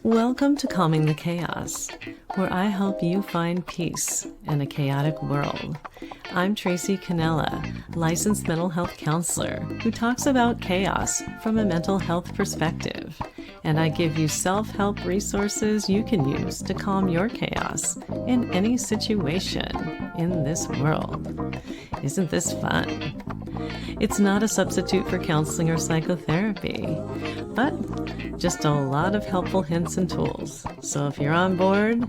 Welcome to Calming the Chaos, where I help you find peace in a chaotic world. I'm Tracy Canella, licensed mental health counselor who talks about chaos from a mental health perspective. And I give you self-help resources you can use to calm your chaos in any situation in this world. Isn't this fun? It's not a substitute for counseling or psychotherapy, but just a lot of helpful hints and tools. So if you're on board,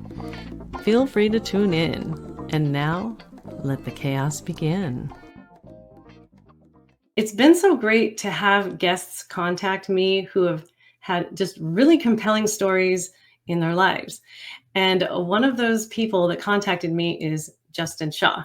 feel free to tune in. And now, let the chaos begin. It's been so great to have guests contact me who have had just really compelling stories in their lives. And one of those people that contacted me is Justin Shaw.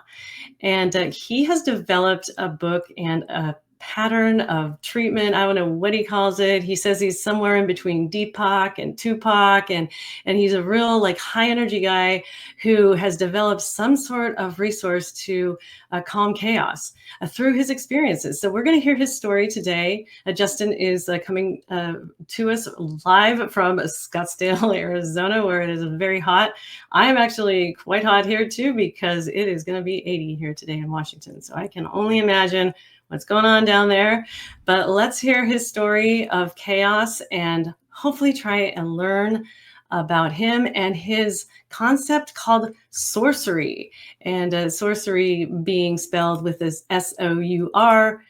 And he has developed a book and a pattern of treatment. I don't know what he calls it. He says he's somewhere in between Deepak and Tupac. And he's a real high energy guy who has developed some sort of resource to calm chaos through his experiences. So we're going to hear his story today. Justin is coming to us live from Scottsdale, Arizona, where it is very hot. I am actually quite hot here too, because it is going to be 80 here today in Washington. So I can only imagine what's going on down there. But let's hear his story of chaos and hopefully try and learn about him and his concept called sourcery. And sorcery being spelled with this SOURCERY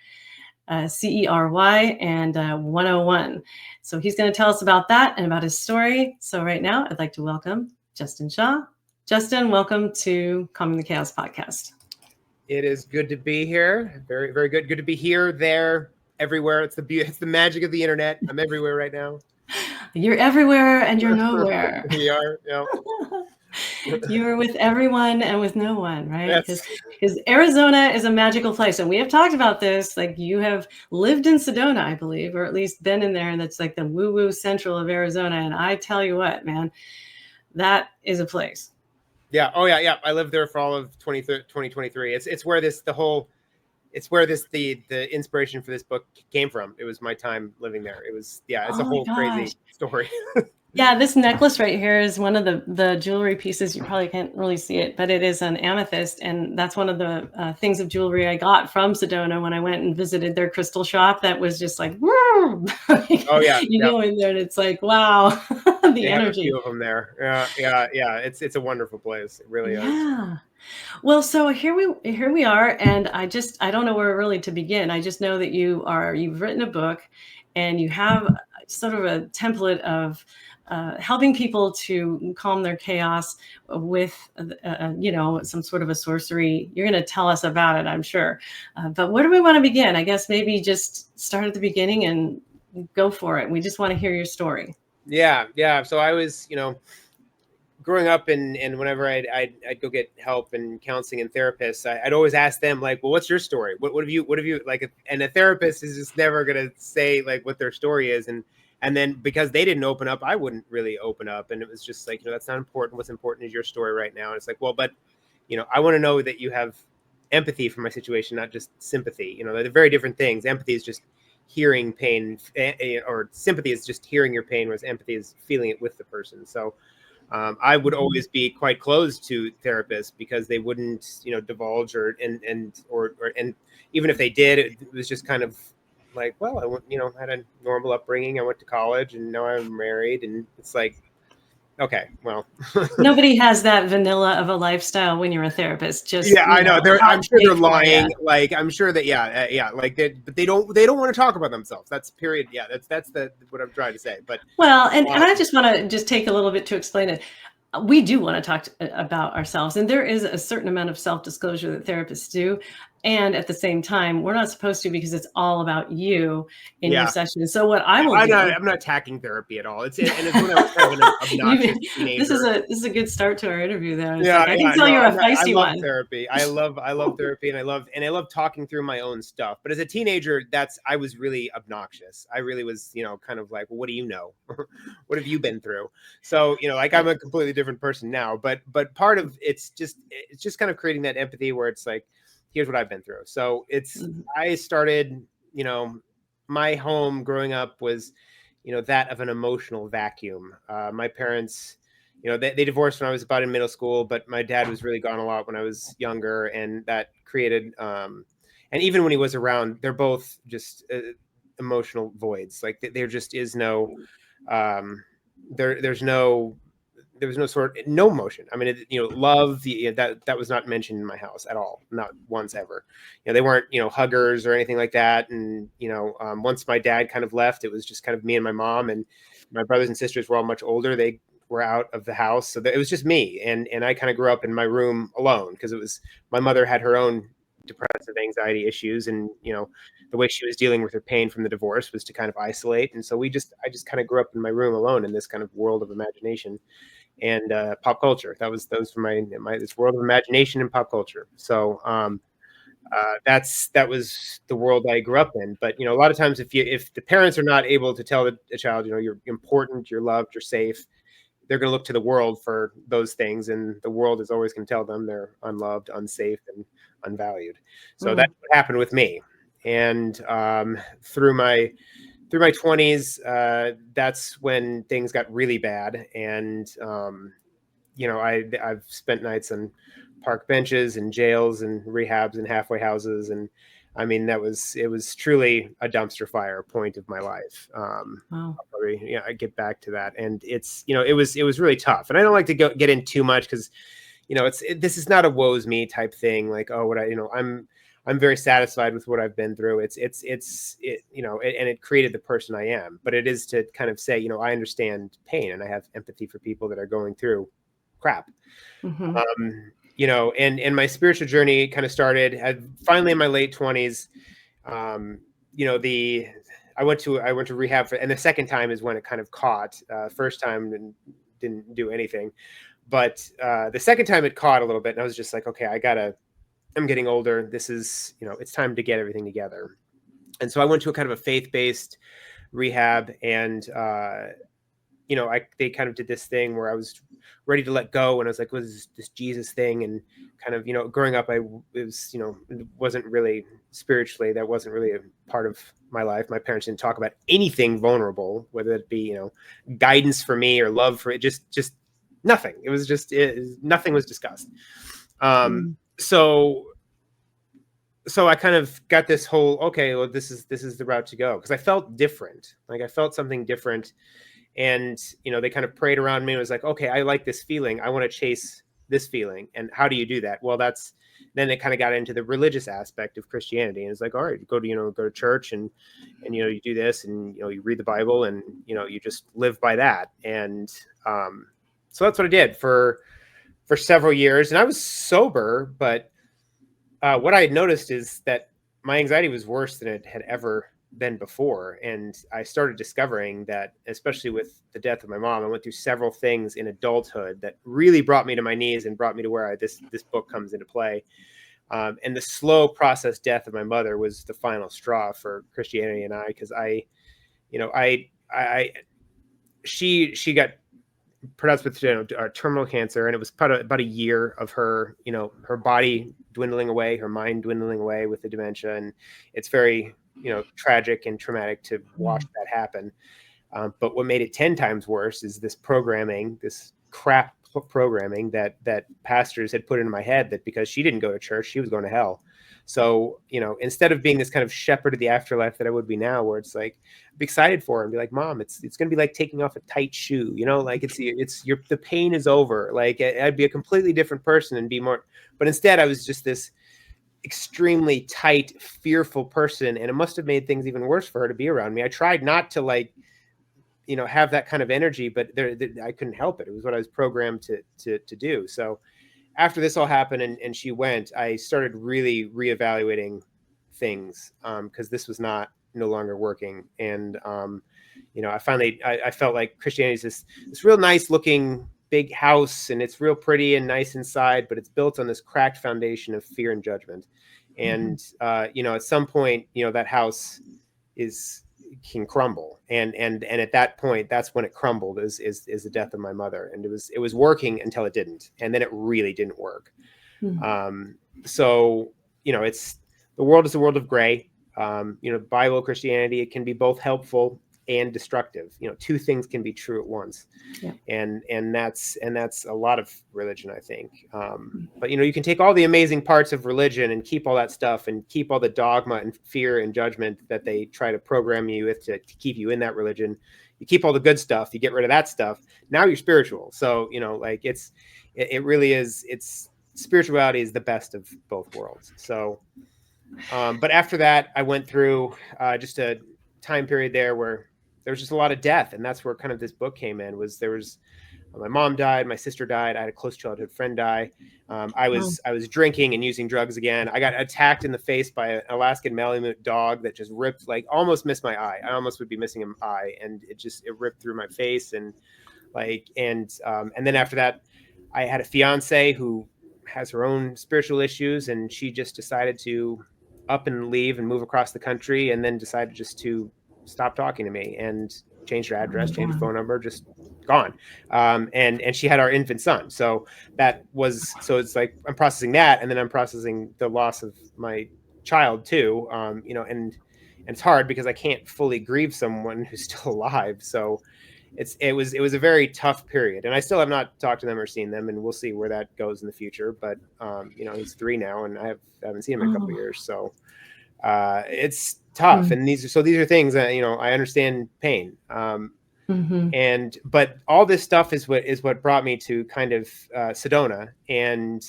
and 101. So he's going to tell us about that and about his story. So right now, I'd like to welcome Justin Shaw. Justin, welcome to Calming the Chaos podcast. It is good to be here. Very, very good. Good to be here, there, everywhere. It's the magic of the internet. I'm everywhere right now. You're everywhere and you're nowhere. We are, yeah. You're with everyone and with no one, right? Because Arizona is a magical place. And we have talked about this. You have lived in Sedona, I believe, or at least been in there. And that's the woo-woo central of Arizona. And I tell you what, man, that is a place. Yeah. Oh, yeah. I lived there for all of 2023. It's where the inspiration for this book came from. It was my time living there. It's a whole crazy story. Yeah, this necklace right here is one of the jewelry pieces. You probably can't really see it, but it is an amethyst. And that's one of the things of jewelry I got from Sedona when I went and visited their crystal shop. That was just Oh, yeah. You go in there and it's wow, the they energy. Have a few of them there. Yeah. It's a wonderful place. It really is. Yeah. Well, so here we are. And I don't know where really to begin. I just know that you've written a book and you have sort of a template of helping people to calm their chaos with, some sort of a sorcery. You're going to tell us about it, I'm sure. But where do we want to begin? I guess maybe just start at the beginning and go for it. We just want to hear your story. Yeah. So I was, growing up and whenever I'd go get help and counseling and therapists, I'd always ask them well, what's your story? What have you and a therapist is just never going to say what their story is. And then because they didn't open up, I wouldn't really open up. And it was just that's not important. What's important is your story right now. And it's but I want to know that you have empathy for my situation, not just sympathy. They're very different things. Empathy is just hearing pain, or sympathy is just hearing your pain, whereas empathy is feeling it with the person. So I would always be quite closed to therapists because they wouldn't, divulge or even if they did, it was just kind of I went, had a normal upbringing. I went to college and now I'm married, and it's okay, well, nobody has that vanilla of a lifestyle when you're a therapist. I know. I'm sure they're lying. I'm sure that but they don't want to talk about themselves. That's period. Yeah, that's what I'm trying to say. But and I just want to just take a little bit to explain it. We do want to talk about ourselves, and there is a certain amount of self-disclosure that therapists do. And at the same time, we're not supposed to, because it's all about you in your session. So what I'm not attacking therapy at all. It's when I was kind of an obnoxious teenager. This is a good start to our interview, though. I can tell you're a feisty one. I love therapy. I love therapy, and I love talking through my own stuff. But as a teenager, I was really obnoxious. I really was, kind of well, what do you know? What have you been through? So, I'm a completely different person now. But part of it's just kind of creating that empathy where it's here's what I've been through. So I started, my home growing up was, that of an emotional vacuum. My parents, they divorced when I was about in middle school, but my dad was really gone a lot when I was younger, and that created, and even when he was around, they're both just emotional voids. Like there just is no, there's no, there was no emotion. I mean, love, that was not mentioned in my house at all, not once ever. They weren't, huggers or anything like that. And once my dad kind of left, it was just kind of me and my mom, and my brothers and sisters were all much older. They were out of the house, so it was just me, and I kind of grew up in my room alone, because it was, my mother had her own depressive anxiety issues, and the way she was dealing with her pain from the divorce was to kind of isolate. And so I just kind of grew up in my room alone in this kind of world of imagination and pop culture. Those were my this world of imagination and pop culture. So that was the world I grew up in. But a lot of times, if the parents are not able to tell a child, you're important, you're loved, you're safe, they're going to look to the world for those things, and the world is always going to tell them they're unloved, unsafe, and unvalued. So that's what happened with me. And through my 20s, that's when things got really bad. And I've spent nights on park benches and jails and rehabs and halfway houses, and I mean, it was truly a dumpster fire point of my life. Wow. Probably, I get back to that, and it's it was really tough. And I don't like to get in too much, because this is not a woe's me type thing. Like, oh, I'm very satisfied with what I've been through. It and it created the person I am. But it is to kind of say, I understand pain, and I have empathy for people that are going through crap. Mm-hmm. And my spiritual journey kind of started finally in my late 20s. I went to rehab and the second time is when it kind of caught. First time didn't do anything, but the second time it caught a little bit, and I was just like, okay, I'm getting older. This is, it's time to get everything together. And so I went to a kind of a faith-based rehab, and they kind of did this thing where I was ready to let go, and I was like, what is this Jesus thing? And kind of, growing up, it wasn't really spiritually, that wasn't really a part of my life. My parents didn't talk about anything vulnerable, whether it be, guidance for me or love for it, just nothing. It was just, nothing was discussed. So I kind of got this whole, okay, well, this is the route to go. Cause I felt different. Like I felt something different. And, they kind of prayed around me and was like, okay, I like this feeling. I want to chase this feeling. And how do you do that? Well, then it kind of got into the religious aspect of Christianity. And it's like, all right, go to church and, you do this, and, you read the Bible, and, you just live by that. And, so that's what I did for several years. And I was sober, but, what I had noticed is that my anxiety was worse than it had ever been before. And I started discovering that, especially with the death of my mom, I went through several things in adulthood that really brought me to my knees and brought me to where this book comes into play. And the slow process death of my mother was the final straw for Christianity and I, because she got pronounced with terminal cancer, and it was about a year of her, her body dwindling away, her mind dwindling away with the dementia, and it's very tragic and traumatic to watch that happen. But what made it 10 times worse is this crap programming that pastors had put into my head, that because she didn't go to church, she was going to hell. So, instead of being this kind of shepherd of the afterlife that I would be now, where it's like, be excited for her and be like, Mom, it's going to be like taking off a tight shoe, like the pain is over. Like I'd be a completely different person and be more, but instead I was just this extremely tight, fearful person. And it must've made things even worse for her to be around me. I tried not to have that kind of energy, but I couldn't help it. It was what I was programmed to do. So after this all happened and she went, I started really reevaluating things, because this was no longer working. And, I felt like Christianity is this real nice looking big house, and it's real pretty and nice inside, but it's built on this cracked foundation of fear and judgment. And, at some point, that house can crumble. And at that point, that's when it crumbled, is the death of my mother. And it was working until it didn't. And then it really didn't work. So, the world is a world of gray. Bible, Christianity, it can be both helpful and destructive. You know, two things can be true at once. Yeah. And that's a lot of religion, I think. But you know, you can take all the amazing parts of religion and keep all that stuff and keep all the dogma and fear and judgment that they try to program you with to keep you in that religion. You keep all the good stuff, you get rid of that stuff. Now you're spiritual. So, you know, like it really is, spirituality is the best of both worlds. So, but after that, I went through just a time period there where there was just a lot of death. And that's where kind of this book came in. My mom died, my sister died, I had a close childhood friend die. I was drinking and using drugs again. I got attacked in the face by an Alaskan Malamute dog that just ripped, like almost missed my eye. I almost would be missing an eye, and it ripped through my face. And then after that, I had a fiance who has her own spiritual issues, and she just decided to up and leave and move across the country, and then decided just to stop talking to me and changed her address, changed her phone number, just gone. And she had our infant son. So it's like I'm processing that, and then I'm processing the loss of my child too. You know, and it's hard because I can't fully grieve someone who's still alive. So it was a very tough period, and I still have not talked to them or seen them, and we'll see where that goes in the future. But you know, he's 3 now, and I haven't seen him in a couple of years. So it's tough. And these are things that, you know, I understand pain. But all this stuff is what brought me to kind of Sedona. And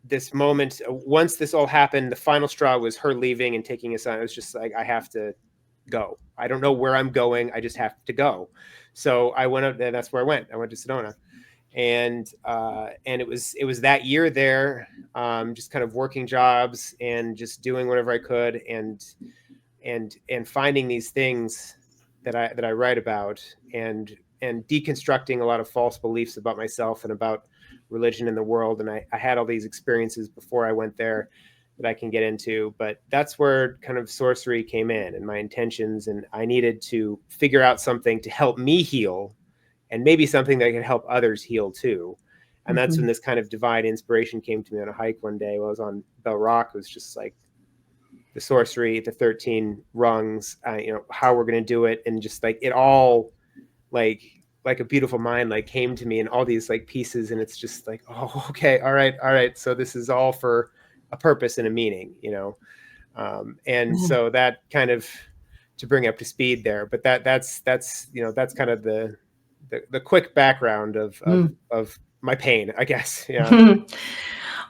this moment, once this all happened, the final straw was her leaving and taking us on. It was just like, I have to go. I don't know where I'm going. I just have to go. So I went up, and that's where I went. I went to Sedona. And it was that year there, just kind of working jobs and just doing whatever I could, and finding these things that I write about, and deconstructing a lot of false beliefs about myself and about religion in the world. And I had all these experiences before I went there that I can get into, but that's where kind of sorcery came in, and my intentions, and I needed to figure out something to help me heal, and maybe something that could help others heal too. And that's when this kind of divine inspiration came to me on a hike one day while I was on Bell Rock. It was just like the sorcery, the 13 rungs, you know, how we're going to do it. And just like it all, like a beautiful mind, like came to me, and all these like pieces. And it's just like, oh, okay. All right. So this is all for a purpose and a meaning, you know? So that kind of, to bring up to speed there, but that's, you know, that's kind of the quick background of my pain, I guess. Yeah.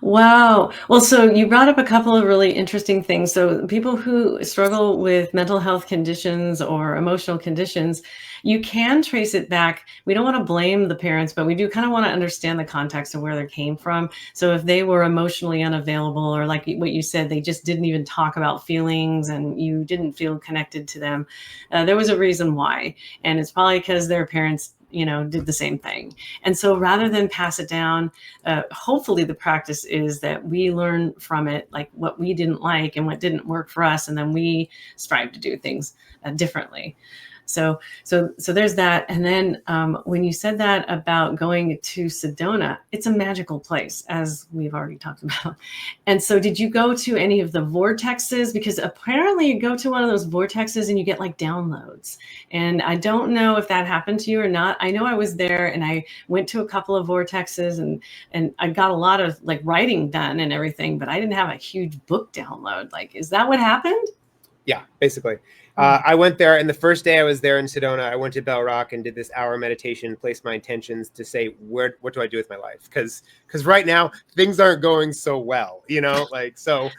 Wow. Well, so you brought up a couple of really interesting things. So people who struggle with mental health conditions or emotional conditions, you can trace it back. We don't want to blame the parents, but we do kind of want to understand the context of where they came from. So if they were emotionally unavailable, or like what you said, they just didn't even talk about feelings and you didn't feel connected to them, there was a reason why. And it's probably because their parents, you know, did the same thing. And so rather than pass it down, hopefully the practice is that we learn from it, like what we didn't like and what didn't work for us. And then we strive to do things differently. So there's that. And then when you said that about going to Sedona, it's a magical place, as we've already talked about. And so did you go to any of the vortexes? Because apparently you go to one of those vortexes and you get like downloads. And I don't know if that happened to you or not. I know I was there and I went to a couple of vortexes, and I got a lot of like writing done and everything, but I didn't have a huge book download. Like, is that what happened? Yeah, basically. I went there, and the first day I was there in Sedona, I went to Bell Rock and did this hour meditation, placed my intentions to say, what do I do with my life? Because right now things aren't going so well, you know, like, so,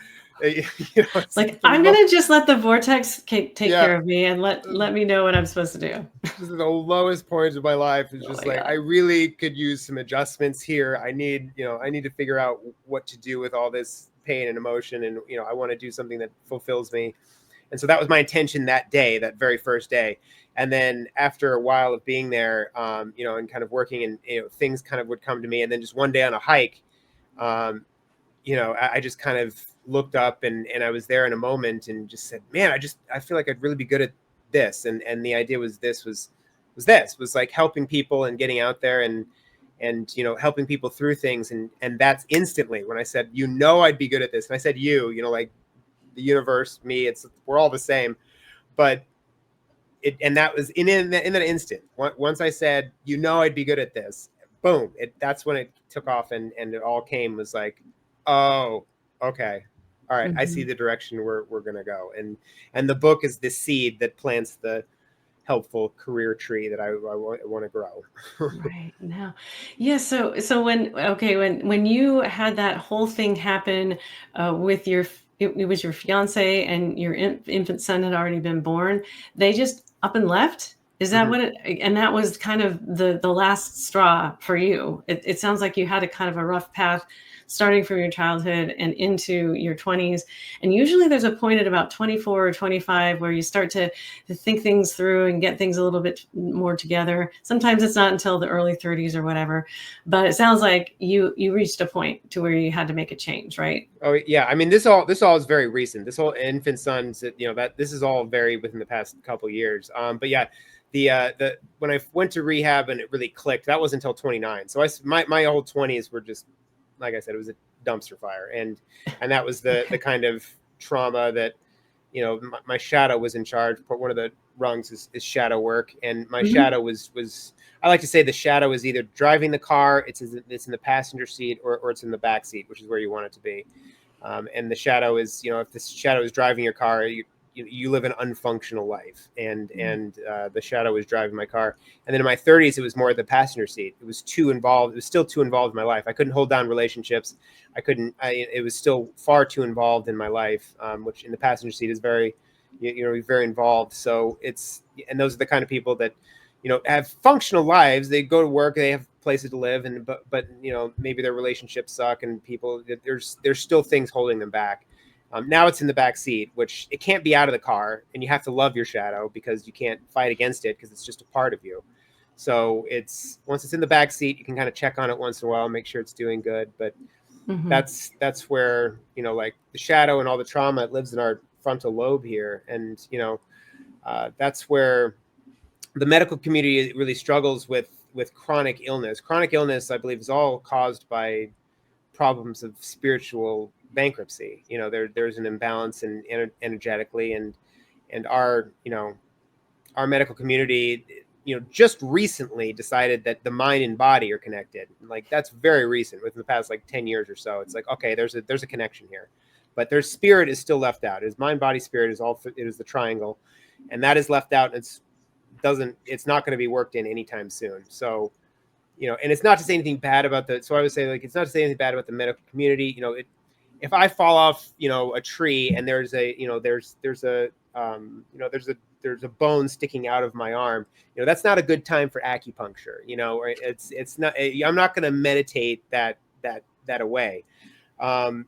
you know, it's like, I'm going to just let the vortex take care of me and let me know what I'm supposed to do. This is the lowest point of my life. It's just like, God, I really could use some adjustments here. I need to figure out what to do with all this pain and emotion. And, you know, I want to do something that fulfills me. And so that was my intention that day, that very first day. And then after a while of being there, you know, and kind of working, and, you know, things kind of would come to me. And then just one day on a hike, you know, I just kind of looked up, and I was there in a moment and just said, man, I feel like I'd really be good at this. And the idea was like helping people and getting out there and, you know, helping people through things. And that's instantly when I said, you know, I'd be good at this. And I said, you know, like, the universe, me, we're all the same. But and that was in that instant. Once I said, I'd be good at this, boom, that's when it took off, and it all came, was like, oh, okay, all right, I see the direction we're gonna go, and the book is the seed that plants the helpful career tree that I want to grow. Right now. Yeah. So when you had that whole thing happen with it was your fiance and your infant son had already been born, they just up and left. Is that Mhm. what and that was kind of the last straw for you. It sounds like you had a kind of a rough path starting from your childhood and into your 20s. And usually there's a point at about 24 or 25 where you start to think things through and get things a little bit more together. Sometimes it's not until the early 30s or whatever, but it sounds like you reached a point to where you had to make a change, right? Oh yeah, I mean, this all is very recent. This whole infant sons, that this is all very within the past couple years. But yeah, the when I went to rehab and it really clicked, that wasn't until 29. So my whole 20s were just, like I said, it was a dumpster fire, and that was the kind of trauma that, my shadow was in charge. But one of the rungs is shadow work, and my shadow was I like to say the shadow is either driving the car, it's in the passenger seat, or it's in the back seat, which is where you want it to be. And the shadow is, if the shadow is driving your car, you live an unfunctional life, and the shadow was driving my car. And then in my 30s, it was more the passenger seat. It was too involved. It was still too involved in my life. I couldn't hold down relationships. It was still far too involved in my life, which in the passenger seat is very, very involved. So and those are the kind of people that, have functional lives. They go to work, they have places to live, but maybe their relationships suck, and there's still things holding them back. Now it's in the back seat, which it can't be out of the car, and you have to love your shadow because you can't fight against it because it's just a part of you. So once it's in the back seat, you can kind of check on it once in a while, make sure it's doing good. But that's where, like the shadow and all the trauma, it lives in our frontal lobe here, and that's where the medical community really struggles with chronic illness. Chronic illness, I believe, is all caused by problems of spiritual bankruptcy. There's an imbalance energetically, and our our medical community, just recently decided that the mind and body are connected. Like, that's very recent, within the past like 10 years or so. It's like, okay, there's a connection here, but their spirit is still left out. Is mind, body, spirit is it is the triangle, and that is left out, and it's not going to be worked in anytime soon. So, and it's not to say anything bad about so I would say, like, it's not to say anything bad about the medical community. If I fall off, a tree, and there's a bone sticking out of my arm, that's not a good time for acupuncture. Or it's not. I'm not going to meditate that away.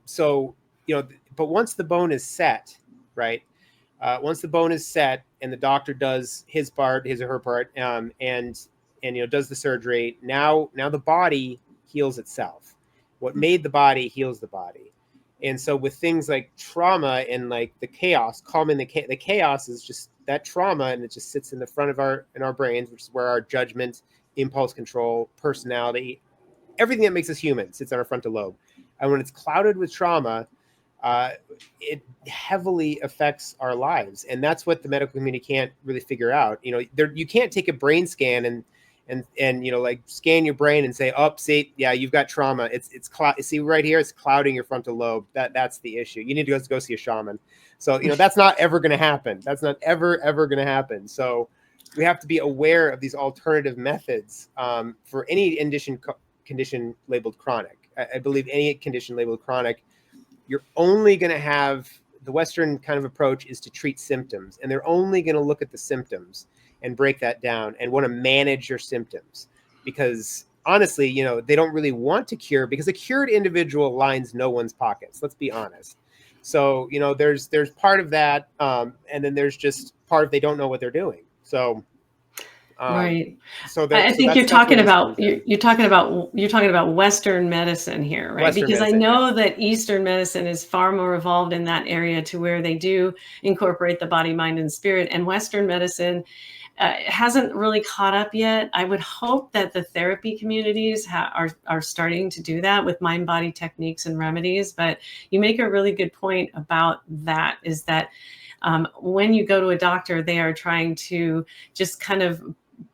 So, but once the bone is set, right? Once the bone is set and the doctor does his or her part, and does the surgery, now the body heals itself. What made the body heals the body. And so with things like trauma and like the chaos, calming the chaos is just that trauma, and it just sits in the front of our brains, which is where our judgment, impulse control, personality, everything that makes us human sits on our frontal lobe. And when it's clouded with trauma, it heavily affects our lives, and that's what the medical community can't really figure out. You can't take a brain scan and like scan your brain and say, oh, see, yeah, you've got trauma. See right here, it's clouding your frontal lobe. That's the issue. You need to go see a shaman. So that's not ever going to happen. That's not ever going to happen. So we have to be aware of these alternative methods for any condition labeled chronic. I believe any condition labeled chronic, you're only going to have, the Western kind of approach is to treat symptoms, and they're only going to look at the symptoms and break that down and want to manage your symptoms, because honestly, they don't really want to cure, because a cured individual lines no one's pockets. Let's be honest. So, there's part of that. And then there's just part of, they don't know what they're doing. So, Right. So I think that's where this comes in. you're talking about Western medicine here, right? Western Because medicine, I know that Eastern medicine is far more evolved in that area, to where they do incorporate the body, mind, and spirit. And Western medicine, hasn't really caught up yet. I would hope that the therapy communities are starting to do that with mind-body techniques and remedies. But you make a really good point about that, is that when you go to a doctor, they are trying to just kind of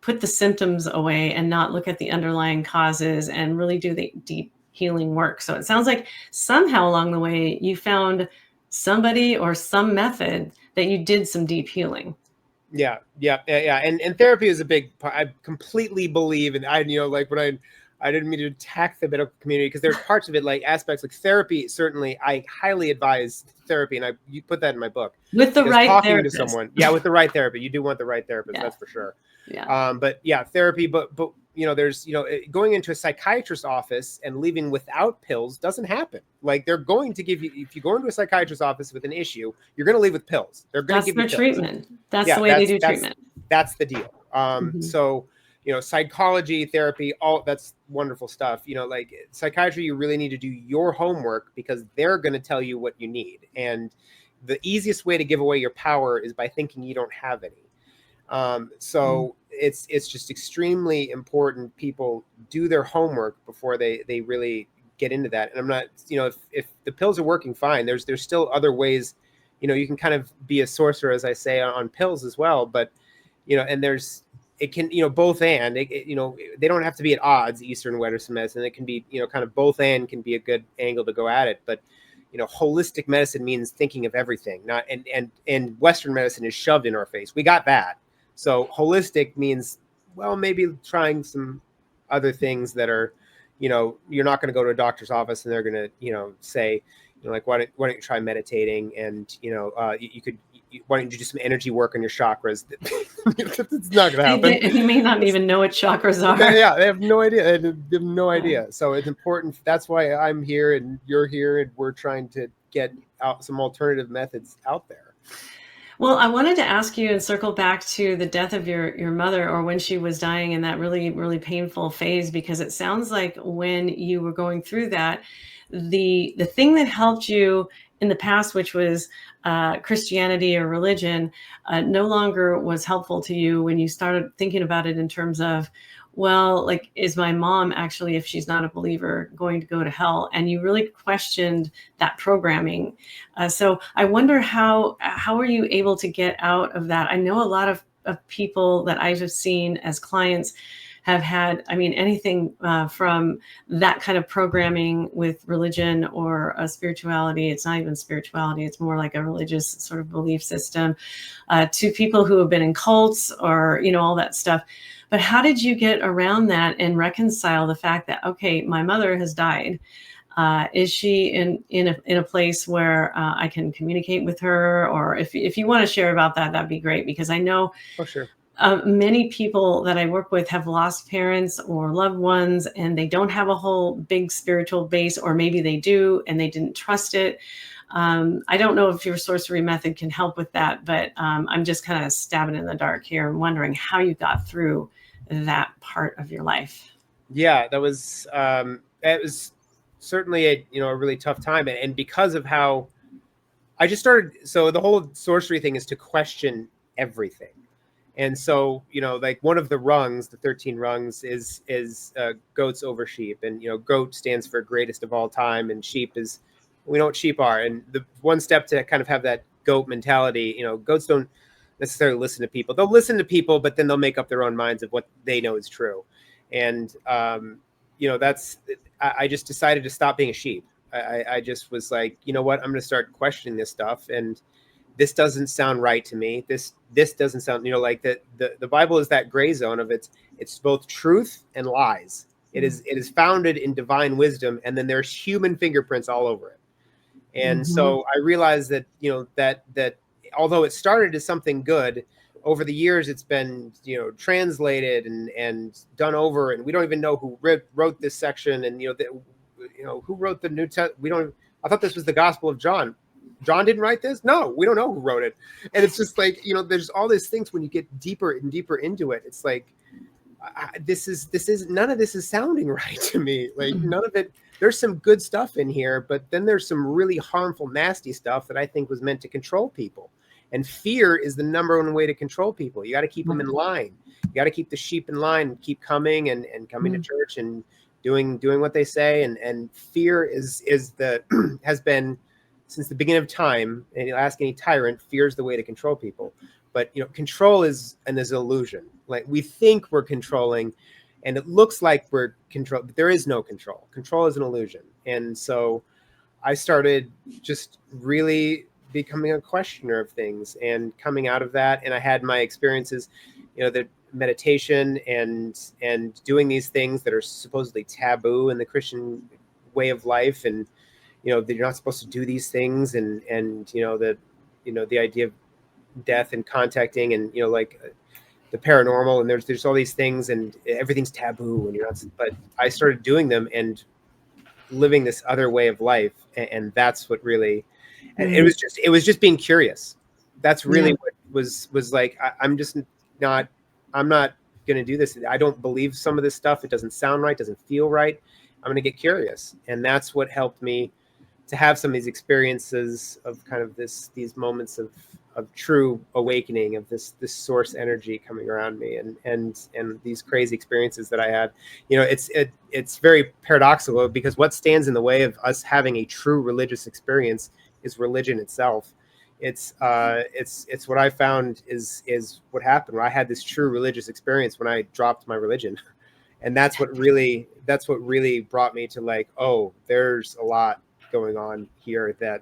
put the symptoms away and not look at the underlying causes and really do the deep healing work. So it sounds like somehow along the way you found somebody or some method that you did some deep healing. Yeah. And therapy is a big part. I completely believe, and like when I didn't mean to attack the medical community, because there's parts of it, like aspects like therapy. Certainly, I highly advise therapy, and you put that in my book. With the right talking therapist. to someone, with the right therapy, you do want the right therapist, that's for sure. But therapy, but there's going into a psychiatrist's office and leaving without pills doesn't happen. Like, they're going to give you, if you go into a psychiatrist's office with an issue, you're going to leave with pills. They're going to give you pills. Treatment. That's the way they do treatment. That's the deal. So psychology, therapy, all that's wonderful stuff. Like psychiatry, you really need to do your homework, because they're going to tell you what you need. And the easiest way to give away your power is by thinking you don't have any. It's just extremely important people do their homework before they really get into that. And I'm not, if the pills are working fine, there's still other ways, you can kind of be a sorcerer, as I say, on pills as well. But, and it can, both and, they don't have to be at odds, Eastern and Western medicine. It can be, kind of both and can be a good angle to go at it. But, holistic medicine means thinking of everything, not, and Western medicine is shoved in our face. We got that. So holistic means, well, maybe trying some other things that are, you're not going to go to a doctor's office and they're going to, say, like, why don't you try meditating? And, why don't you do some energy work on your chakras? It's not going to happen. They may not even know what chakras are. Yeah, they have no idea. They have no idea. So it's important. That's why I'm here and you're here, and we're trying to get out some alternative methods out there. Well, I wanted to ask you and circle back to the death of your mother, or when she was dying in that really, really painful phase, because it sounds like when you were going through that, the thing that helped you in the past, which was Christianity or religion, no longer was helpful to you when you started thinking about it in terms of, well, like, is my mom actually, if she's not a believer, going to go to hell? And you really questioned that programming. So I wonder how are you able to get out of that? I know a lot of people that I've seen as clients have had, anything from that kind of programming with religion or a spirituality. It's not even spirituality. It's more like a religious sort of belief system, to people who have been in cults or, all that stuff. But how did you get around that and reconcile the fact that, okay, my mother has died. Is she in a place where I can communicate with her? Or if you want to share about that, that'd be great, because I know many people that I work with have lost parents or loved ones, and they don't have a whole big spiritual base, or maybe they do and they didn't trust it. I don't know if your sorcery method can help with that, but I'm just kind of stabbing in the dark here and wondering how you got through that part of your life. Yeah, that was it was certainly a really tough time, and because of how I just started. So the whole sorcery thing is to question everything. And so, like one of the rungs, the 13 rungs is goats over sheep. And, goat stands for greatest of all time. And sheep is, we know what sheep are. And the one step to kind of have that goat mentality, goats don't necessarily listen to people. They'll listen to people, but then they'll make up their own minds of what they know is true. And, I just decided to stop being a sheep. I just was like, you know what, I'm going to start questioning this stuff. And this doesn't sound right to me. This doesn't sound, like the Bible is that gray zone of it's both truth and lies. It is founded in divine wisdom, and then there's human fingerprints all over it. And so I realized that, that although it started as something good, over the years it's been, translated and done over, and we don't even know who wrote this section, and who wrote the New Testament. I thought this was the Gospel of John. John didn't write this? No, we don't know who wrote it. And it's just like, there's all these things when you get deeper and deeper into it. It's like, this is none of this is sounding right to me. Like none of it. There's some good stuff in here, but then there's some really harmful, nasty stuff that I think was meant to control people. And fear is the number one way to control people. You got to keep them in line. You got to keep the sheep in line, keep coming and coming to church and doing what they say. And fear is the has been since the beginning of time. And you ask any tyrant, fear is the way to control people. But control is an illusion. Like, we think we're controlling, and it looks like we're control, but there is no control. Control is an illusion. And so I started just really becoming a questioner of things and coming out of that. And I had my experiences, the meditation and doing these things that are supposedly taboo in the Christian way of life. And, that you're not supposed to do these things. And the idea of death and contacting and, like the paranormal, and there's all these things and everything's taboo and you're not, but I started doing them and living this other way of life. And that's what really, and it was just being curious. That's really what was like, I'm not going to do this. I don't believe some of this stuff. It doesn't sound right. Doesn't feel right. I'm going to get curious. And that's what helped me to have some of these experiences of kind of these moments of true awakening, of this source energy coming around me, and these crazy experiences that I had. It's very paradoxical, because what stands in the way of us having a true religious experience is religion itself. It's what I found is what happened when I had this true religious experience when I dropped my religion. And that's what really brought me to like, oh, there's a lot going on here that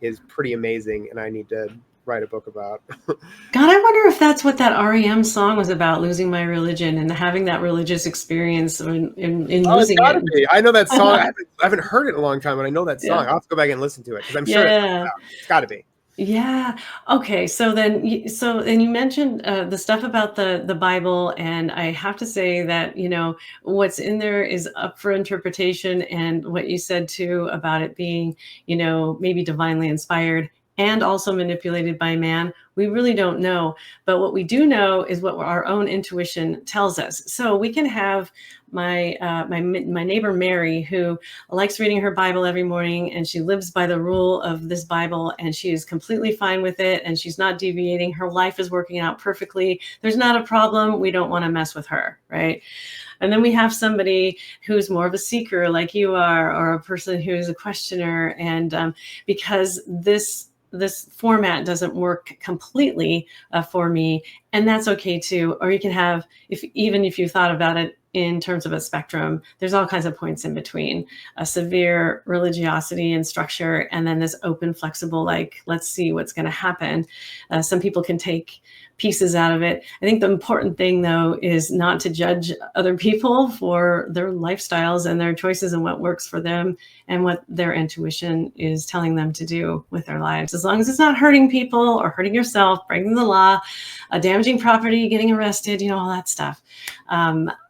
is pretty amazing, and I need to write a book about. God, I wonder if that's what that REM song was about, losing my religion and having that religious experience in losing it. Be. I know that song. I haven't heard it in a long time, but I know that song. I'll have to go back and listen to it, because I'm sure it's got to be. Yeah. Okay. So then you mentioned the stuff about the Bible, and I have to say that, what's in there is up for interpretation, and what you said too about it being, maybe divinely inspired and also manipulated by man, we really don't know. But what we do know is what our own intuition tells us. So we can have my neighbor Mary, who likes reading her Bible every morning, and she lives by the rule of this Bible, and she is completely fine with it, and she's not deviating. Her life is working out perfectly. There's not a problem. We don't want to mess with her, right? And then we have somebody who's more of a seeker like you are, or a person who's a questioner, and because this format doesn't work completely for me, and that's okay too. Or you can have, if you thought about it in terms of a spectrum, there's all kinds of points in between a severe religiosity and structure, and then this open, flexible, like, let's see what's going to happen. Some people can take pieces out of it. I think the important thing, though, is not to judge other people for their lifestyles and their choices and what works for them and what their intuition is telling them to do with their lives. As long as it's not hurting people or hurting yourself, breaking the law, damaging property, getting arrested, all that stuff.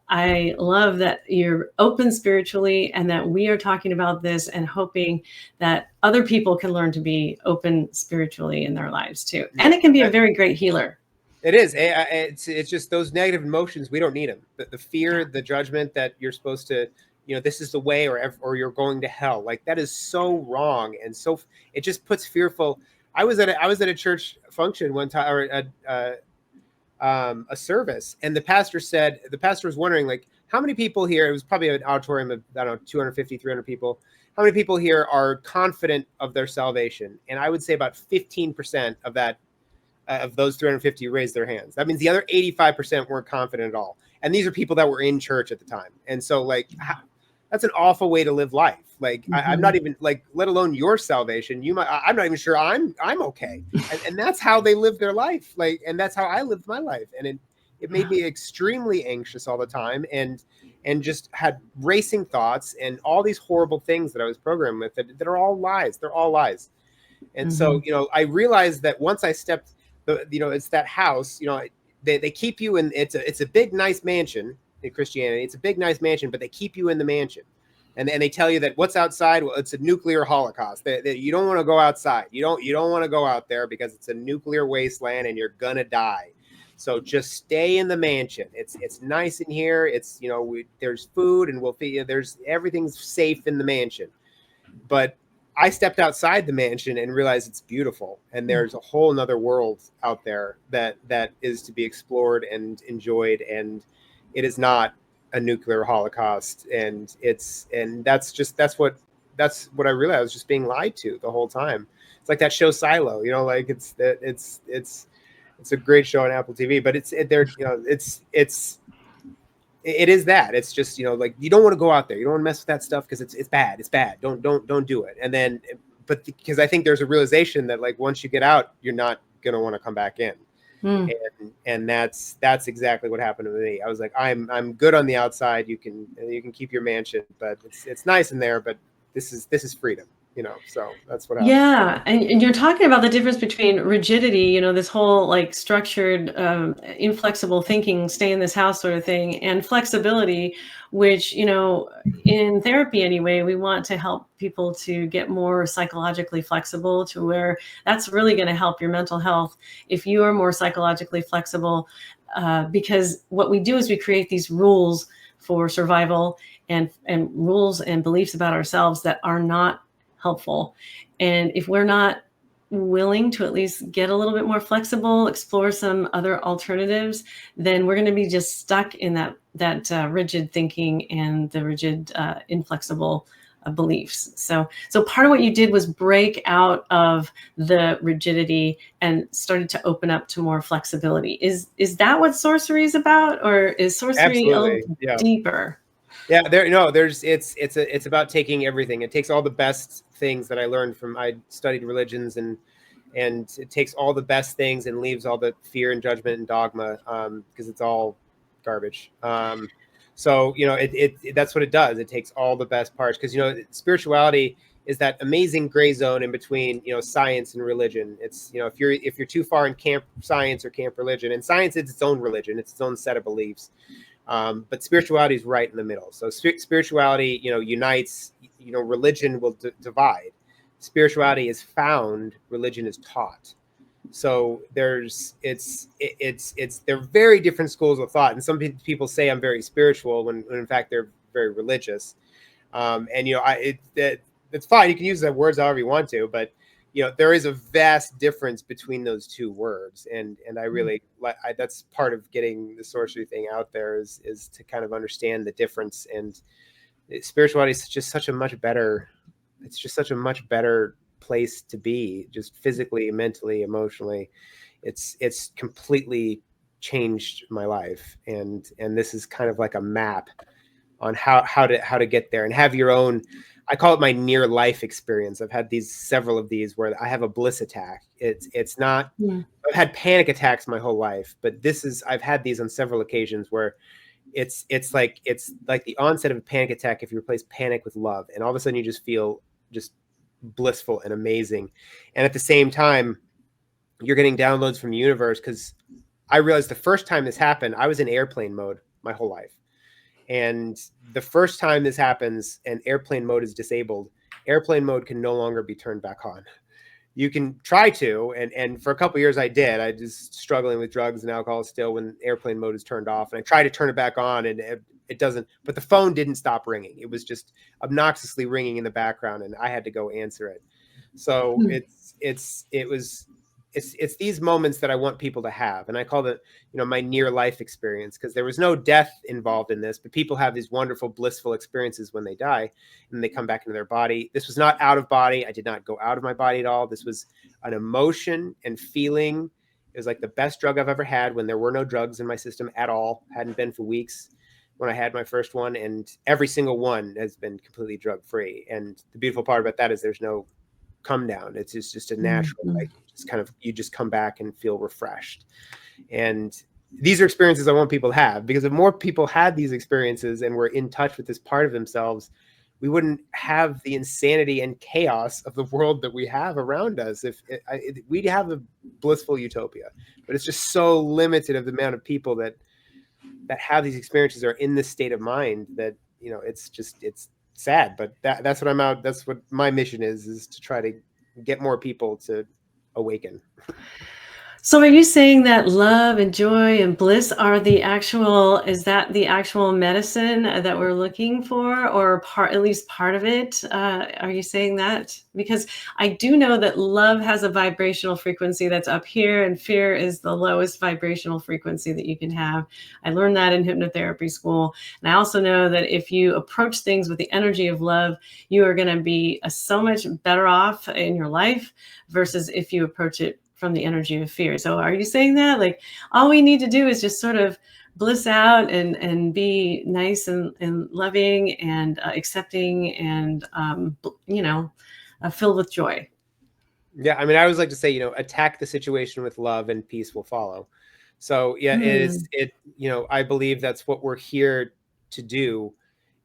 I love that you're open spiritually, and that we are talking about this and hoping that other people can learn to be open spiritually in their lives too. And it can be a very great healer. It is. It's just those negative emotions. We don't need them. The fear, the judgment that you're supposed to, this is the way, or you're going to hell. Like, that is so wrong. And so it just puts fearful. I was at a church function one time, or a service, and the pastor was wondering, like, how many people here, it was probably an auditorium of, I don't know, 250, 300 people. How many people here are confident of their salvation? And I would say about 15% of that, of those 350 raised their hands. That means the other 85% weren't confident at all. And these are people that were in church at the time. And so, like, that's an awful way to live life. Like, I'm not even, like, let alone your salvation. I'm not even sure I'm okay. And that's how they live their life. Like, and that's how I lived my life. And it made me extremely anxious all the time, and just had racing thoughts and all these horrible things that I was programmed with that are all lies. They're all lies. And so, I realized that once I stepped, it's that house, they keep you in, it's a big, nice mansion in Christianity. It's a big, nice mansion, but they keep you in the mansion. And they tell you that what's outside, well, it's a nuclear holocaust. That you don't want to go outside. You don't want to go out there because it's a nuclear wasteland and you're gonna die. So just stay in the mansion. It's nice in here. It's, there's food and we'll feed you. Everything's safe in the mansion. But I stepped outside the mansion and realized it's beautiful, and there's a whole nother world out there that is to be explored and enjoyed, and it is not a nuclear holocaust. And that's what I realized. I was just being lied to the whole time. It's like that show Silo, you know, like it's a great show on Apple TV, but it is that. It's just, you know, like, you don't want to go out there. You don't want to mess with that stuff because it's bad. It's bad. Don't do it. And then, but because I think there's a realization that, like, once you get out, you're not gonna want to come back in. Mm. And that's exactly what happened to me. I was like, I'm good on the outside. You can keep your mansion, but it's nice in there. But this is freedom, you know. So that's what happened. Yeah, and you're talking about the difference between rigidity, you know, this whole like structured, inflexible thinking, stay in this house sort of thing, and flexibility, which, you know, in therapy anyway, we want to help people to get more psychologically flexible, to where that's really going to help your mental health if you are more psychologically flexible, because what we do is we create these rules for survival, and rules and beliefs about ourselves that are not helpful. And if we're not willing to at least get a little bit more flexible, explore some other alternatives, then we're going to be just stuck in that rigid thinking and the rigid, inflexible beliefs. So part of what you did was break out of the rigidity and started to open up to more flexibility. Is that what sorcery is about, or is sorcery a Absolutely, little yeah. deeper? Yeah, it's about taking everything. It takes all the best things that I learned from, I studied religions, and it takes all the best things and leaves all the fear and judgment and dogma, because it's all garbage. So, you know, that's what it does. It takes all the best parts, because, you know, spirituality is that amazing gray zone in between, you know, science and religion. It's, you know, if you're too far in camp science or camp religion, and science is its own religion, it's its own set of beliefs. But spirituality is right in the middle. So spirituality, you know, unites. You know, religion will divide. Spirituality is found. Religion is taught. So they're very different schools of thought. And some people say I'm very spiritual when in fact they're very religious. And, you know, it's fine. You can use the words however you want to, but, you know, there is a vast difference between those two words. And I really like, that's part of getting the sorcery thing out there, is to kind of understand the difference. And spirituality is just such a much better, it's just such a much better place to be, just physically, mentally, emotionally. It's completely changed my life. And this is kind of like a map on how to get there and have your own. I call it my near life experience. I've had several of these where I have a bliss attack. It's not. Yeah. I've had panic attacks my whole life, but I've had these on several occasions where it's like the onset of a panic attack if you replace panic with love, and all of a sudden you just feel just blissful and amazing. And at the same time, you're getting downloads from the universe, because I realized the first time this happened, I was in airplane mode my whole life. And the first time this happens and airplane mode is disabled, airplane mode can no longer be turned back on. You can try to, and for a couple of years I did. I was struggling with drugs and alcohol still when airplane mode is turned off, and I tried to turn it back on, and it doesn't. But the phone didn't stop ringing. It was just obnoxiously ringing in the background, and I had to go answer it. So it's these moments that I want people to have, and I call it, you know, my near life experience, because there was no death involved in this, but people have these wonderful blissful experiences when they die and they come back into their body. This was not out of body. I did not go out of my body at all. This was an emotion and feeling. It was like the best drug I've ever had, when there were no drugs in my system at all. Hadn't been for weeks when I had my first one, and every single one has been completely drug free. And the beautiful part about that is there's no come down. It's just a natural, like, you just come back and feel refreshed. And these are experiences I want people to have, because if more people had these experiences and were in touch with this part of themselves, we wouldn't have the insanity and chaos of the world that we have around us. We'd have a blissful utopia, but it's just so limited of the amount of people that have these experiences, are in this state of mind, that, you know, it's sad. But that's what I'm out. That's what my mission is to try to get more people to awaken. So are you saying that love and joy and bliss are the actual, is that the actual medicine that we're looking for, or part, at least part of it? Are you saying that? Because I do know that love has a vibrational frequency that's up here, and fear is the lowest vibrational frequency that you can have. I learned that in hypnotherapy school. And I also know that if you approach things with the energy of love, you are going to be so much better off in your life versus if you approach it from the energy of fear. So are you saying that, like, all we need to do is just sort of bliss out and be nice and loving and accepting and you know filled with joy? Yeah, I mean, I always like to say, attack the situation with love and peace will follow. So yeah, Hmm. I believe that's what we're here to do,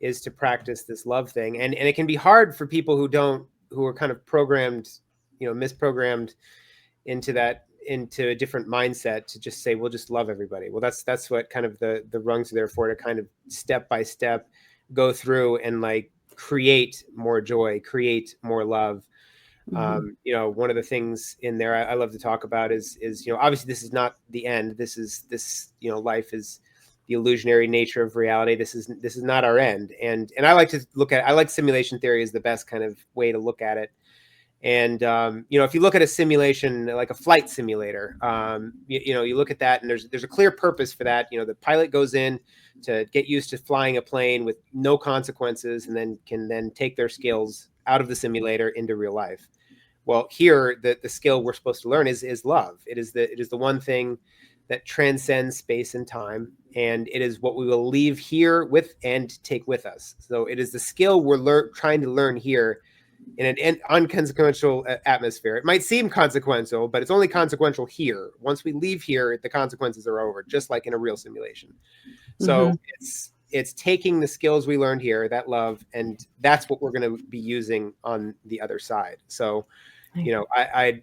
is to practice this love thing. And it can be hard for people who are kind of programmed, misprogrammed into a different mindset, to just say, we'll just love everybody. Well, that's what kind of the rungs are there for, to kind of step by step go through and like create more joy, create more love. Hmm. One of the things in there I love to talk about is obviously this is not the end. Life is the illusionary nature of reality. This is not our end. And I like to I like simulation theory as the best kind of way to look at it. And if you look at a simulation like a flight simulator, you look at that, and there's a clear purpose for that. The pilot goes in to get used to flying a plane with no consequences, and then can take their skills out of the simulator into real life. Well, here the skill we're supposed to learn is love. It is the one thing that transcends space and time, and it is what we will leave here with and take with us. So it is the skill we're trying to learn here in an unconsequential atmosphere. It might seem consequential, but it's only consequential here. Once we leave here, the consequences are over, just like in a real simulation. So Hmm. it's taking the skills we learned here, that love, and that's what we're going to be using on the other side. So, I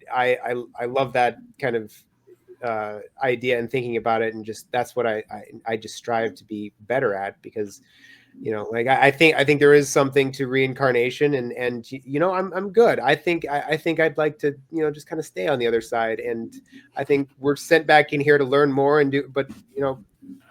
love that kind of idea and thinking about it, and just that's what I just strive to be better at, because like I think there is something to reincarnation, and I'm good. I think I'd like to just kind of stay on the other side, and I think we're sent back in here to learn more and do, but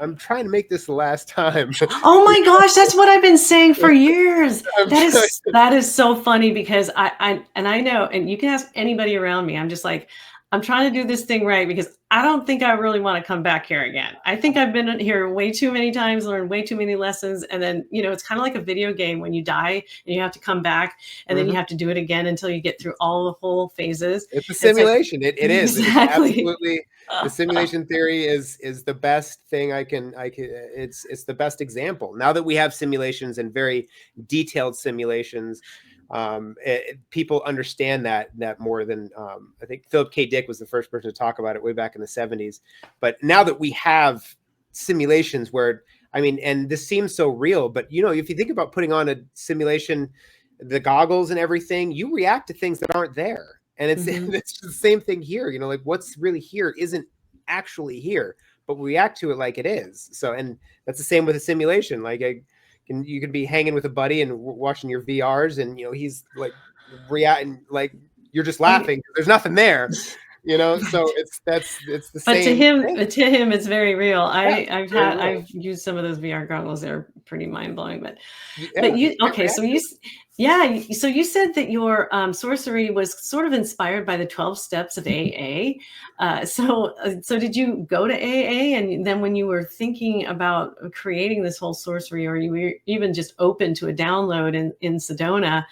I'm trying to make this the last time. Oh my gosh, that's what I've been saying for years. I'm That trying, is that is so funny because I know, and you can ask anybody around me. I'm just like, I'm trying to do this thing right because I don't think I really want to come back here again. I think I've been in here way too many times, learned way too many lessons, and then it's kind of like a video game when you die and you have to come back, and then you Mhm. have to do it again until you get through all the whole phases. It's a It's like simulation. It is exactly. absolutely, the simulation theory is the best thing I can. It's the best example. Now that we have simulations, and very detailed simulations, people understand that more than, I think Philip K. Dick was the first person to talk about it way back in the 70s. But now that we have simulations where, I mean, and this seems so real, but if you think about putting on a simulation, the goggles and everything, you react to things that aren't there. And it's Mhm. it's the same thing here. Like what's really here isn't actually here, but we react to it like it is. So, and that's the same with a simulation. Like you can be hanging with a buddy and watching your VRs, and he's like reacting like you're just Right. laughing. There's nothing there. So it's the But same thing. to him, it's very real. Yeah, very real. I've used some of those VR goggles. They're pretty mind blowing. But Yeah, you you can't okay? react to it. Yeah. So you said that your sorcery was sort of inspired by the 12 steps of AA. So did you go to AA, and then when you were thinking about creating this whole sorcery, or you were even just open to a download in Sedona?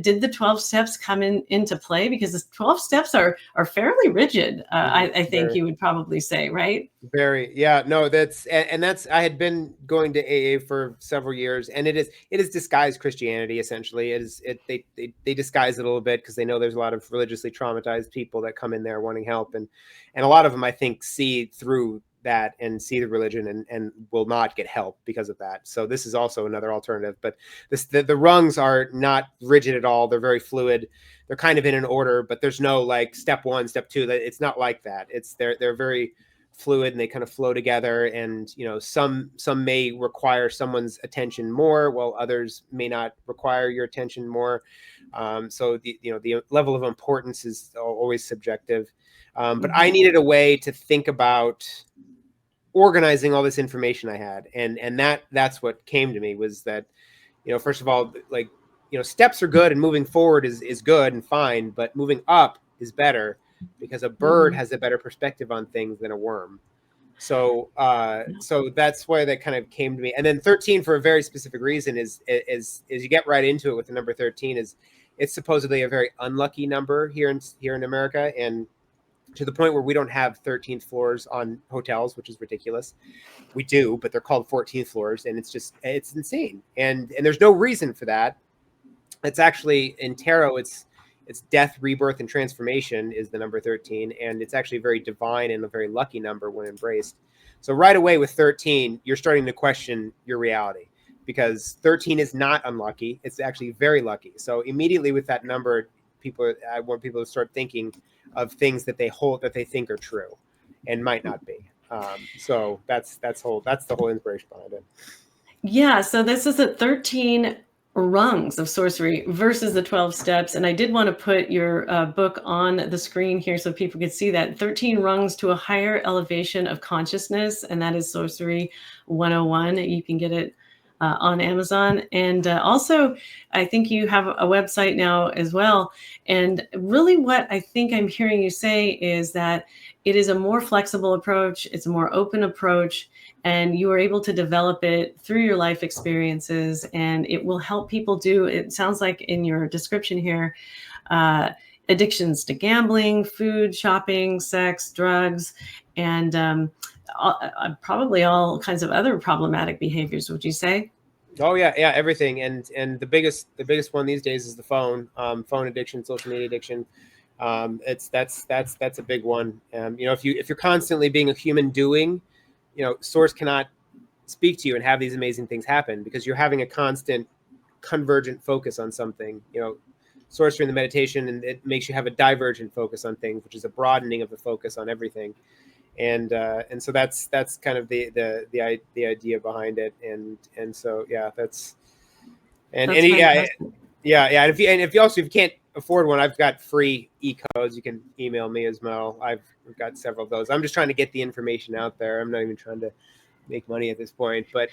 Did the 12 steps come into play? Because the 12 steps are fairly rigid, I think Very. you would probably say, right? Very, yeah, no, and that's, I had been going to AA for several years, and it is disguised Christianity essentially. It is it they disguise it a little bit because they know there's a lot of religiously traumatized people that come in there wanting help, and a lot of them I think see through that and see the religion, and will not get help because of that. So this is also another alternative, but the rungs are not rigid at all. They're very fluid. They're kind of in an order, but there's no like step one, step two. That it's not like that. They're very fluid and they kind of flow together. And, you know, some may require someone's attention more, while others may not require your attention more. So the level of importance is always subjective. But I needed a way to think about organizing all this information I had. And that's what came to me, was that, you know, first of all, like, you know, steps are good and moving forward is good and fine, but moving up is better, because a bird has a better perspective on things than a worm. So so that's why that kind of came to me. And then 13, for a very specific reason, is you get right into it with the number 13, is it's supposedly a very unlucky number here in America, and to the point where we don't have 13th floors on hotels, which is ridiculous. We do, but they're called 14th floors, and it's insane. And there's no reason for that. It's actually, in tarot, it's death, rebirth, and transformation is the number 13, and it's actually very divine and a very lucky number when embraced. So right away with 13, you're starting to question your reality, because 13 is not unlucky; it's actually very lucky. So immediately with that number, I want people to start thinking of things that they think are true, and might not be. So that's the whole inspiration behind it. Yeah. So this is 13 rungs of sorcery versus the 12 steps. And I did want to put your book on the screen here so people could see that. 13 rungs to a higher elevation of consciousness. And that is Sorcery 101. You can get it on Amazon. And also, I think you have a website now as well. And really what I think I'm hearing you say is that it is a more flexible approach. It's a more open approach. And you are able to develop it through your life experiences. And it will help people do, it sounds like in your description here, addictions to gambling, food, shopping, sex, drugs, and probably all kinds of other problematic behaviors, would you say? Oh yeah, everything. And the biggest one these days is the phone addiction, social media addiction. That's a big one. You know, if you're constantly being a human doing, you know, Source cannot speak to you and have these amazing things happen, because you're having a constant convergent focus on something. You know, Source during the meditation, and it makes you have a divergent focus on things, which is a broadening of the focus on everything. And so that's kind of the idea behind it. And so yeah, that's fantastic. Yeah. And if you can't afford one, I've got free e-codes. You can email me as well. We've got several of those. I'm just trying to get the information out there. I'm not even trying to make money at this point, but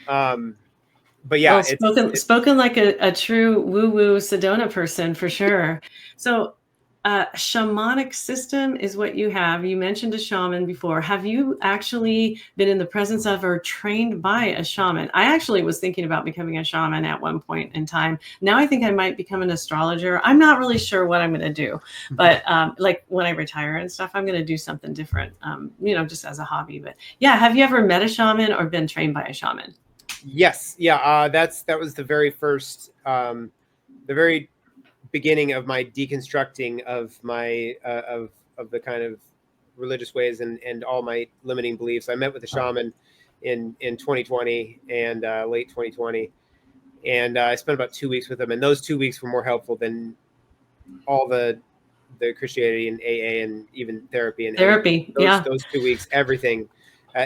yeah, well, spoken like a true woo-woo Sedona person, for sure. So shamanic system is what you have. You mentioned a shaman before. Have you actually been in the presence of or trained by a shaman? I actually was thinking about becoming a shaman at one point in time. Now I think I might become an astrologer. I'm not really sure what I'm going to do, but like when I retire and stuff, I'm going to do something different, you know, just as a hobby. But yeah, have you ever met a shaman or been trained by a shaman? Yes. Yeah. That was the very first, the very beginning of my deconstructing of my of the kind of religious ways and all my limiting beliefs. I met with a shaman in 2020 and late 2020, and I spent about 2 weeks with him, and those 2 weeks were more helpful than all the Christianity and AA and even therapy. And those 2 weeks, everything,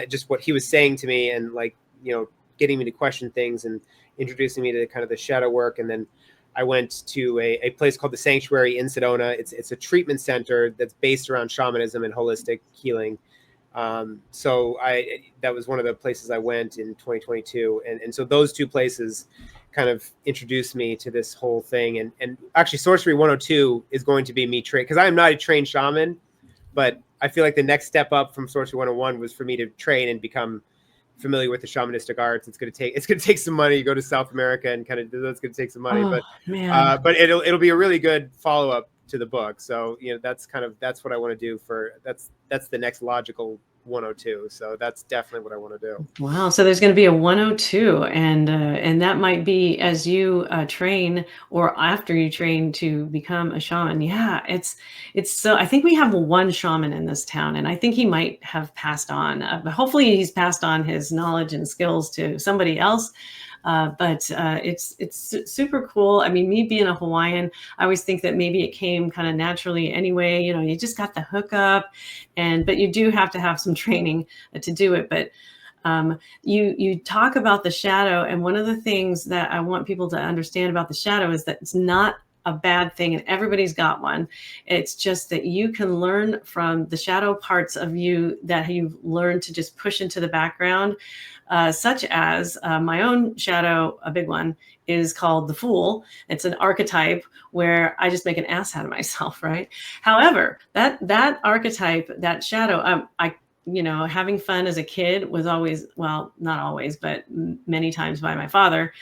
just what he was saying to me, and like, you know, getting me to question things and introducing me to kind of the shadow work. And then I went to a place called the Sanctuary in Sedona. It's a treatment center that's based around shamanism and holistic healing. So that was one of the places I went in 2022. And so those two places kind of introduced me to this whole thing. And actually Sorcery 102 is going to be me trained, because I am not a trained shaman, but I feel like the next step up from Sorcery 101 was for me to train and become familiar with the shamanistic arts. It's going to take some money. You go to South America and kind of, that's going to take some money, but it'll be a really good follow up to the book. So, you know, that's what I want to do that's the next logical 102. So that's definitely what I want to do. Wow. So there's going to be a 102, and that might be as you train or after you train to become a shaman. Yeah, it's so, I think we have one shaman in this town, and I think he might have passed on, but hopefully he's passed on his knowledge and skills to somebody else. But it's super cool. I mean, me being a Hawaiian, I always think that maybe it came kind of naturally anyway. You know, you just got the hookup, but you do have to have some training to do it. But you talk about the shadow, and one of the things that I want people to understand about the shadow is that it's not a bad thing, and everybody's got one. It's just that you can learn from the shadow parts of you that you've learned to just push into the background, such as my own shadow. A big one is called the fool. It's an archetype where I just make an ass out of myself, right? However, that archetype, that shadow, having fun as a kid was always, well, not always, but many times by my father,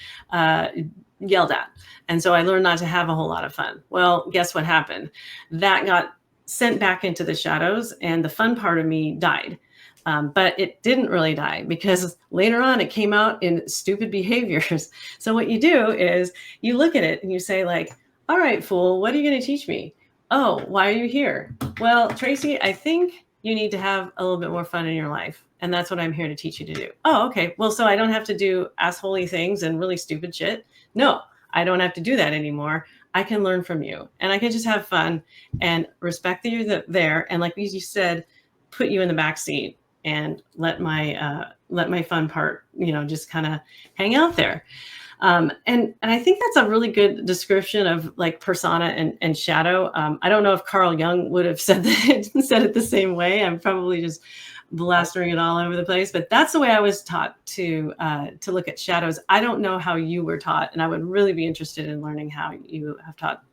yelled at. And so I learned not to have a whole lot of fun. Well, guess what happened? That got sent back into the shadows, and the fun part of me died. But it didn't really die, because later on it came out in stupid behaviors. So what you do is you look at it and you say, like, all right, fool, what are you going to teach me? Oh, why are you here? Well, Tracy, I think you need to have a little bit more fun in your life. And that's what I'm here to teach you to do. Oh, okay. Well, so I don't have to do assholey things and really stupid shit. No, I don't have to do that anymore. I can learn from you, and I can just have fun and respect that you're there. And like you said, put you in the back seat and let my fun part, just kind of hang out there. And I think that's a really good description of like persona and shadow. I don't know if Carl Jung would have said it the same way. I'm probably just blastering it all over the place, but that's the way I was taught to look at shadows. I don't know how you were taught, and I would really be interested in learning how you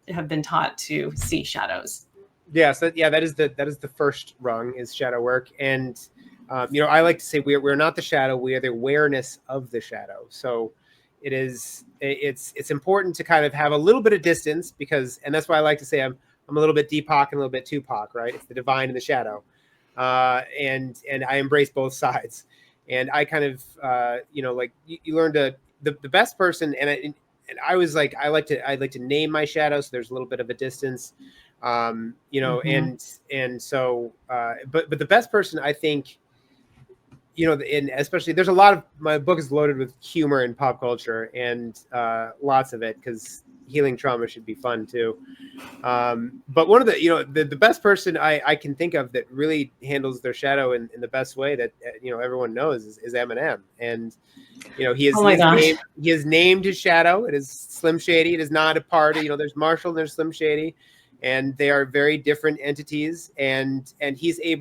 have been taught to see shadows. Yeah, so that is the first rung, is shadow work. And I like to say we're not the shadow, we are the awareness of the shadow. So it's important to kind of have a little bit of distance, and that's why I like to say I'm a little bit Deepak and a little bit Tupac, right? It's the divine and the shadow. And I embrace both sides. And I kind of, like you learn the best person. And I was like, I like to name my shadow. So there's a little bit of a distance, Mm-hmm. and so, but the best person, I think, and especially there's a lot of, my book is loaded with humor and pop culture, and lots of it, because healing trauma should be fun too. But one of the best person I can think of that really handles their shadow in the best way that everyone knows is Eminem. And he Oh my gosh. has named his shadow. It is Slim Shady. It is not a party. There's Marshall and there's Slim Shady, and they are very different entities. And he had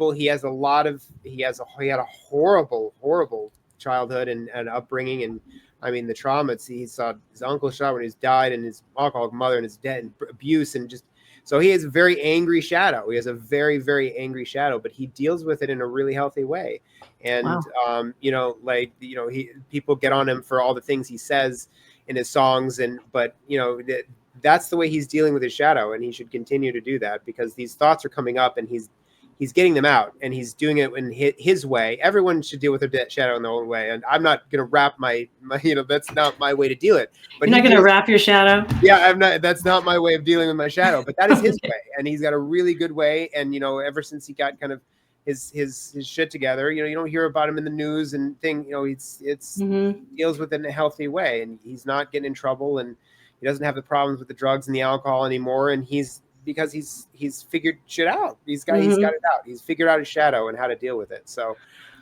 a horrible childhood and upbringing. And I mean, the trauma, he saw his uncle shot when he died, and his alcoholic mother, and his debt and abuse, and just, so he has a very angry shadow. He has a very, very angry shadow, but he deals with it in a really healthy way. And, Wow. people get on him for all the things he says in his songs. But that's the way he's dealing with his shadow. And he should continue to do that, because these thoughts are coming up, and he's getting them out, and he's doing it in his way. Everyone should deal with their shadow in their own way. And I'm not going to wrap my, that's not my way to deal it. But You're not going to wrap your shadow? yeah, I'm not. That's not my way of dealing with my shadow, but that is his Okay. way, and he's got a really good way. And ever since he got kind of his shit together, you don't hear about him in the news and thing. Mm-hmm. Deals with it in a healthy way, and he's not getting in trouble, and he doesn't have the problems with the drugs and the alcohol anymore. And because he's figured shit out. He's got Mm-hmm. it out. He's figured out his shadow and how to deal with it. So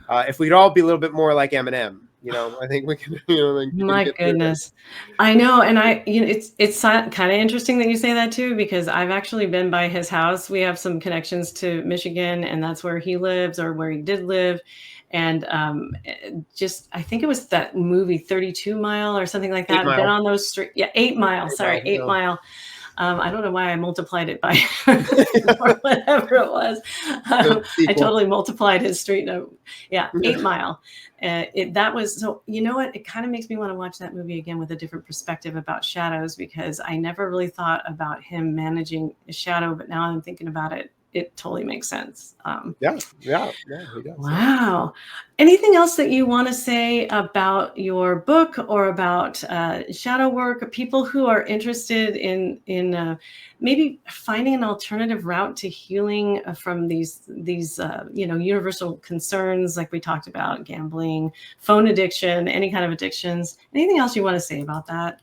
if we'd all be a little bit more like Eminem, I think we can, we can My get through this. goodness. I know. And it's kind of interesting that you say that too, because I've actually been by his house. We have some connections to Michigan, and that's where he lives, or where he did live. And I think it was that movie 32 Mile or something like 8 that. Been Mile. on those streets. Yeah, 8 Mile. 8 Sorry, Mile. 8 Mile. I don't know why I multiplied it by or whatever it was. The I sequel. totally multiplied his street note. Yeah, 8 Mile. That was, so you know what? It kind of makes me want to watch that movie again with a different perspective about shadows, because I never really thought about him managing a shadow, but now I'm thinking about it. it totally makes sense. Yeah, he does. Wow. Anything else that you want to say about your book or about shadow work? People who are interested in maybe finding an alternative route to healing from these universal concerns like we talked about, gambling, phone addiction, any kind of addictions. Anything else you want to say about that?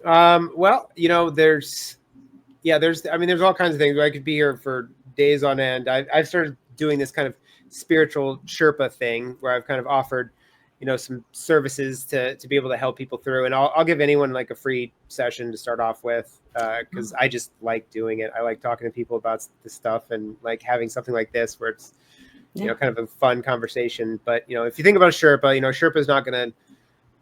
Well, there's all kinds of things. I could be here for days on end. I've started doing this kind of spiritual Sherpa thing where I've kind of offered, some services to be able to help people through. And I'll give anyone like a free session to start off with, because I just like doing it. I like talking to people about this stuff and like having something like this where it's, kind of a fun conversation. But, if you think about a Sherpa, Sherpa is not going to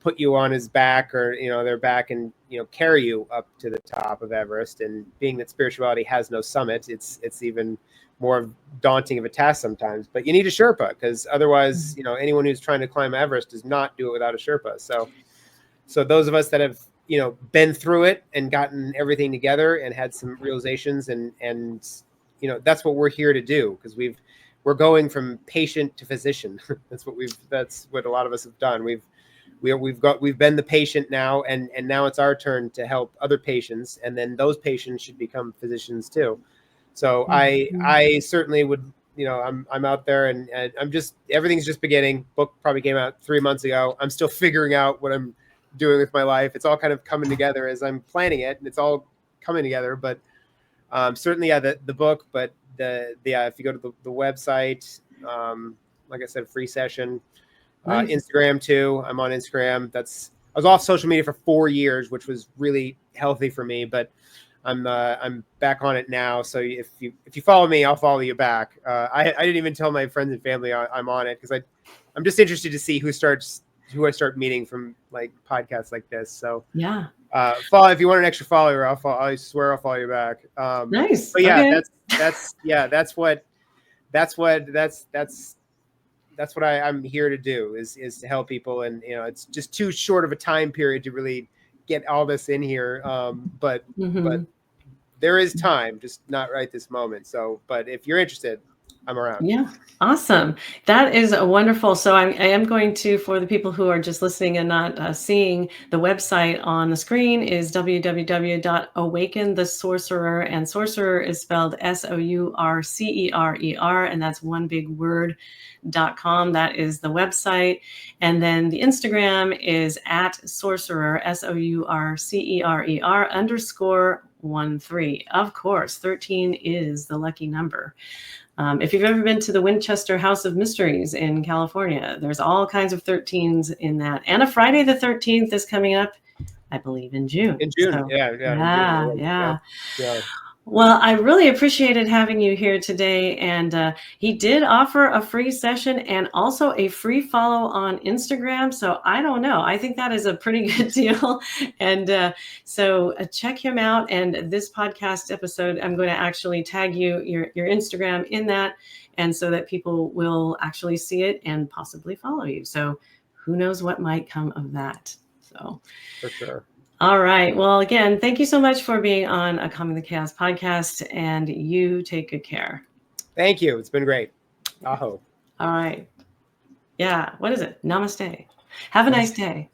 put you on his back or their back and carry you up to the top of Everest. And being that spirituality has no summit, it's even more daunting of a task sometimes. But you need a Sherpa, because otherwise anyone who's trying to climb Everest does not do it without a Sherpa. So those of us that have been through it and gotten everything together and had some realizations and that's what we're here to do, because we're going from patient to physician. That's what a lot of us have done. We've been the patient now, and now it's our turn to help other patients, and then those patients should become physicians too. So I certainly would, I'm out there and I'm just, everything's just beginning. Book probably came out 3 months ago. I'm still figuring out what I'm doing with my life. It's all kind of coming together as I'm planning it, and it's all coming together. But certainly, the book, but if you go to the website, like I said, free session. Nice. Instagram too. I'm on Instagram. I was off social media for 4 years, which was really healthy for me, but I'm back on it now. So if you follow me, I'll follow you back. I didn't even tell my friends and family I'm on it, because I'm just interested to see who I start meeting from like podcasts like this. So yeah. Follow if you want an extra follower. I swear I'll follow you back. Nice. But yeah, okay. That's what I'm here to do is to help people. And, it's just too short of a time period to really get all this in here. But there is time, just not right this moment. So, but if you're interested, I'm around. Yeah. Awesome. That is wonderful. So I am going to, for the people who are just listening and not seeing, the website on the screen is www.awakenthesorcerer, and sorcerer is spelled SOURCERER, and that's one big word.com. That is the website. And then the Instagram is @sorcerer, SOURCERER_13. Of course, 13 is the lucky number. If you've ever been to the Winchester House of Mysteries in California, there's all kinds of 13s in that. And a Friday the 13th is coming up, I believe, in June. In June, so, yeah. Well, I really appreciated having you here today. And he did offer a free session and also a free follow on Instagram. So I don't know. I think that is a pretty good deal. And so check him out. And this podcast episode, I'm going to actually tag your Instagram in that, and so that people will actually see it and possibly follow you. So who knows what might come of that. So for sure. All right. Well, again, thank you so much for being on a Calming the Chaos podcast, and you take good care. Thank you. It's been great. Aho. All right. Yeah. What is it? Namaste. Have a nice day.